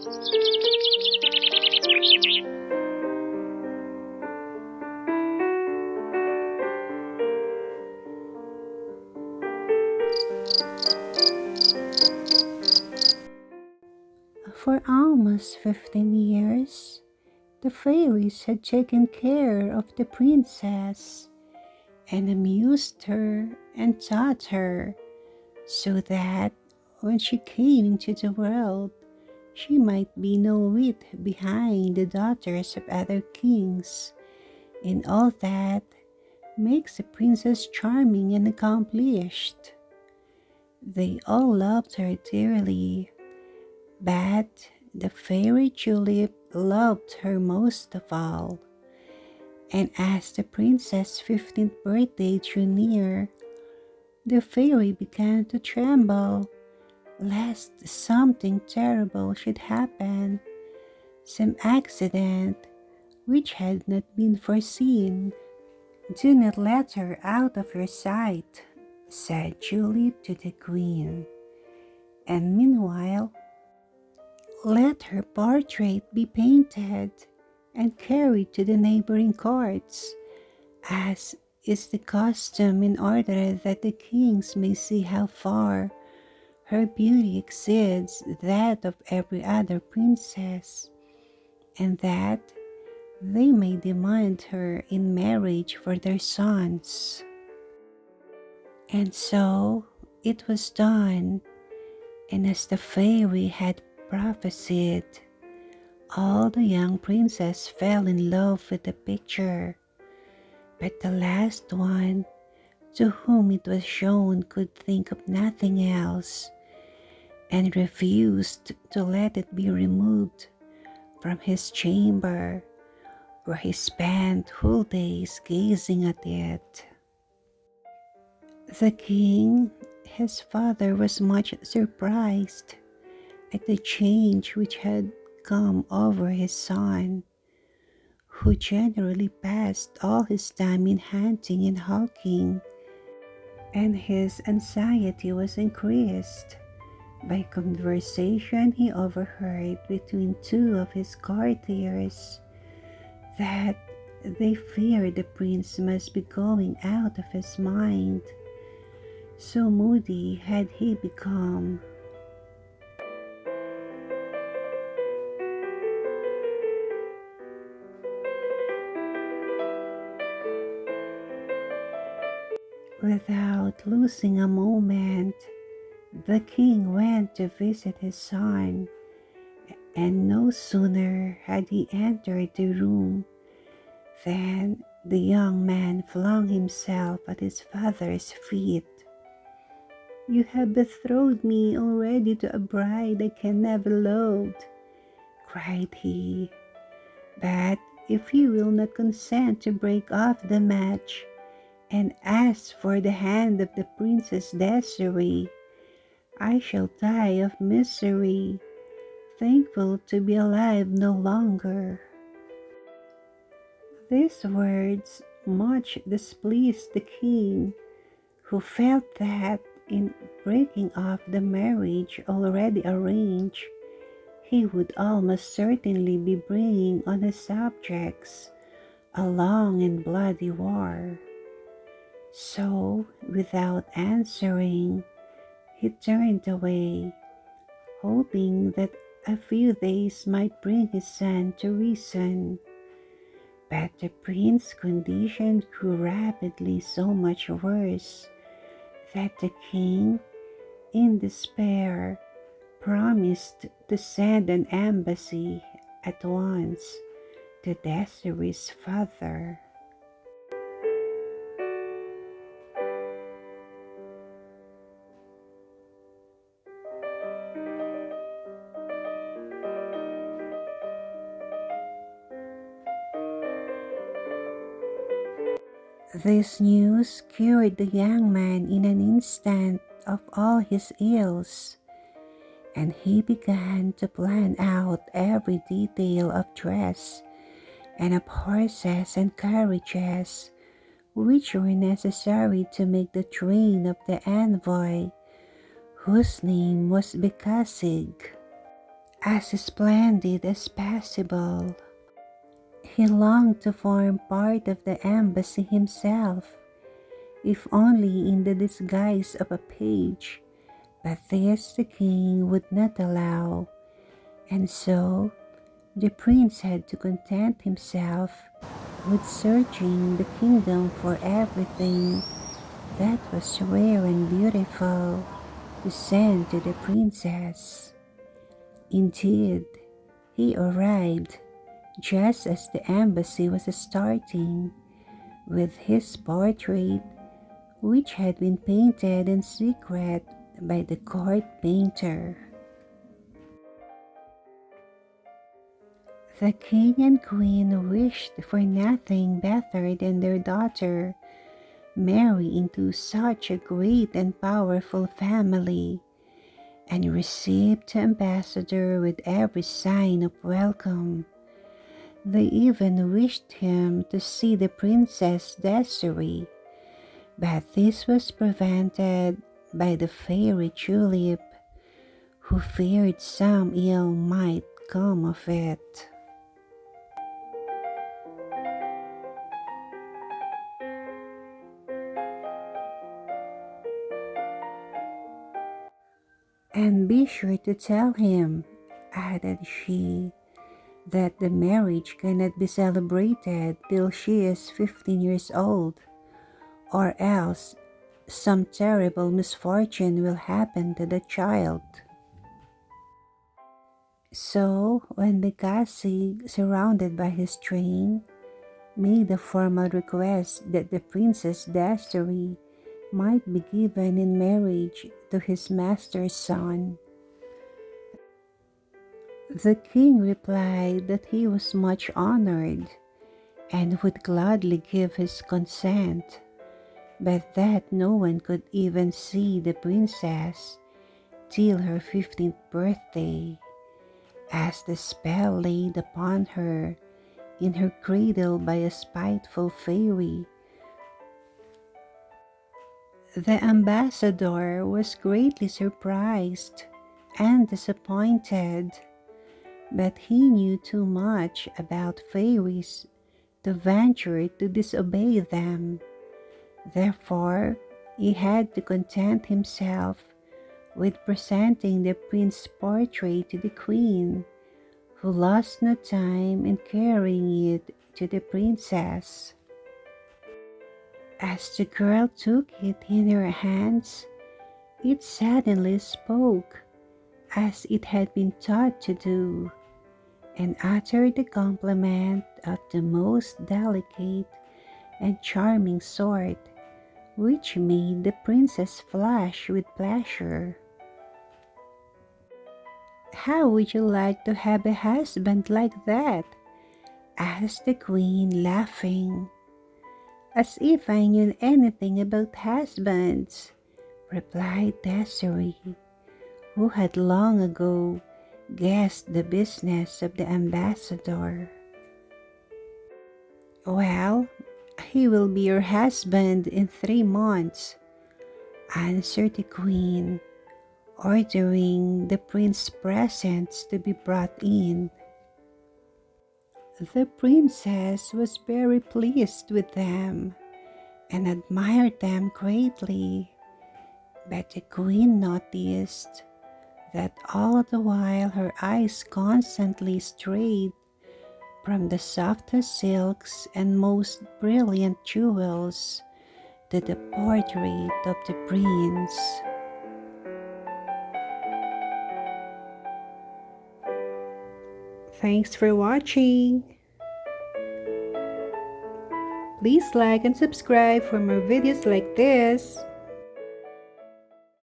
For almost 15 years, the fairies had taken care of the princess and amused her and taught her so that when she came into the world, she might be no whit behind the daughters of other kings. And all that makes a princess charming and accomplished. They all loved her dearly, but the fairy tulip loved her most of all. And as the princess' 15th birthday drew near, the fairy began to tremble lest something terrible should happen, some accident which had not been foreseen. "Do not let her out of your sight," said Tulip to the queen, "and meanwhile let her portrait be painted and carried to the neighboring courts, as is the custom, in order that the kings may see how far her beauty exceeds that of every other princess, and that they may demand her in marriage for their sons." And so it was done, and as the fairy had prophesied, all the young princes fell in love with the picture, but the last one, to whom it was shown, could think of nothing else, and refused to let it be removed from his chamber, where he spent whole days gazing at it. The king, his father, was much surprised at the change which had come over his son, who generally passed all his time in hunting and hawking, and his anxiety was increased by conversation he overheard between two of his courtiers, that they feared the prince must be going out of his mind, so moody had he become. Without losing a moment, the king went to visit his son, and no sooner had he entered the room than the young man flung himself at his father's feet. "You have betrothed me already to a bride I can never love," cried he. "But if you will not consent to break off the match and ask for the hand of the Princess Desiree, I shall die of misery, thankful to be alive no longer." These words much displeased the king, who felt that in breaking off the marriage already arranged, he would almost certainly be bringing on his subjects a long and bloody war. So, without answering, he turned away, hoping that a few days might bring his son to reason. But the prince's condition grew rapidly so much worse that the king, in despair, promised to send an embassy at once to Desiree's father. This news cured the young man in an instant of all his ills, and he began to plan out every detail of dress and of horses and carriages which were necessary to make the train of the envoy, whose name was Becasig. as splendid as possible. He longed to form part of the embassy himself, if only in the disguise of a page, but this the king would not allow, and so the prince had to content himself with searching the kingdom for everything that was rare and beautiful to send to the princess. Indeed, he arrived just as the embassy was starting, with his portrait, which had been painted in secret by the court painter. The king and queen wished for nothing better than their daughter marry into such a great and powerful family, and received the ambassador with every sign of welcome. They even wished him to see the Princess Desiree, but this was prevented by the fairy tulip, who feared some ill might come of it. "And be sure to tell him," added she, "that the marriage cannot be celebrated till she is 15 years old, or else some terrible misfortune will happen to the child." So, when the Kasi, surrounded by his train, made a formal request that the Princess Desiree might be given in marriage to his master's son, the king replied that he was much honored and would gladly give his consent, but that no one could even see the princess till her 15th birthday, as the spell laid upon her in her cradle by a spiteful fairy. The ambassador was greatly surprised and disappointed, but he knew too much about fairies to venture to disobey them. Therefore, he had to content himself with presenting the prince's portrait to the queen, who lost no time in carrying it to the princess. As the girl took it in her hands, it suddenly spoke, as it had been taught to do, and uttered the compliment of the most delicate and charming sort, which made the princess flush with pleasure. "How would you like to have a husband like that?" asked the queen, laughing. "As if I knew anything about husbands," replied Desiree, who had long ago guessed the business of the ambassador. "Well, he will be your husband in 3 months," answered the queen, ordering the prince's presents to be brought in. The princess was very pleased with them and admired them greatly, but the queen noticed that all the while her eyes constantly strayed from the softest silks and most brilliant jewels to the portrait of the prince. Thanks for watching. Please like and subscribe for more videos like this.